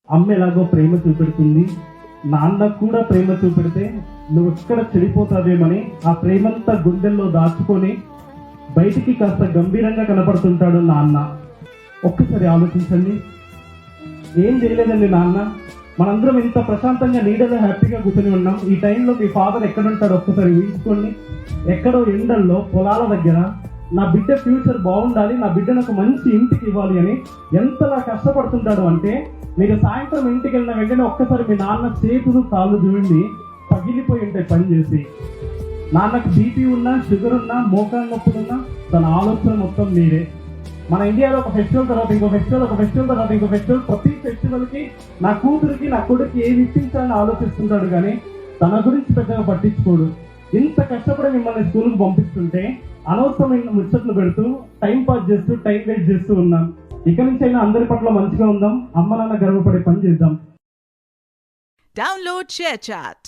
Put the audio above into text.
అమ్మ ఎలాగో ప్రేమ చూపెడుతుంది, నాన్న కూడా ప్రేమ చూపెడితే నువ్వు ఎక్కడ చెడిపోతావేమని ఆ ప్రేమంతా గుండెల్లో దాచుకొని బయటికి కాస్త గంభీరంగా కనపడుతుంటాడు నాన్న. ఒక్కసారి ఆలోచించండి, ఏం చేయలేదండి నాన్న, మనందరం ఇంత ప్రశాంతంగా నీడలో హ్యాపీగా కూర్చొని ఉన్నాం. ఈ టైంలో మీ ఫాదర్ ఎక్కడుంటాడు ఒక్కసారి ఊహించుకోండి. ఎక్కడో ఎండల్లో పొలాల దగ్గర నా బిడ్డ ఫ్యూచర్ బాగుండాలి, నా బిడ్డను ఒక మంచి ఇంటికి ఇవ్వాలి అని ఎంతలా కష్టపడుతుంటాడు అంటే, మీరు సాయంత్రం ఇంటికి వెళ్ళిన వెంటనే ఒక్కసారి మీ నాన్న చేతులు కాళ్ళు చూడండి పగిలిపోయి ఉంటాయి పని చేసి. నాన్నకు బీపీ ఉన్నా, షుగర్ ఉన్నా, మోకాలు నొప్పులున్నా తన ఆలోచన మొత్తం మీరే. మన ఇండియాలో ఒక ఫెస్టివల్ తర్వాత ఇంకో ఫెస్టివల్, ఒక ఫెస్టివల్ తర్వాత ఇంకో ఫెస్టివల్, ప్రతి ఫెస్టివల్కి నా కూతురికి నా కొడుకు ఏది ఇప్పించాలని ఆలోచిస్తుంటాడు కానీ తన గురించి పెద్దగా పట్టించుకోడు. ఇంత కష్టపడి మిమ్మల్ని స్కూల్కి పంపిస్తుంటే అనవసరమైన ముచ్చట్లు పెడుతూ టైం పాస్ చేస్తూ టైం వేస్ట్ చేస్తూ ఉన్నాం. ఇక నుంచి అయినా అందరి పట్ల మంచిగా ఉందాం, అమ్మ నాన్న గర్వపడే పని చేద్దాం. Download ShareChat.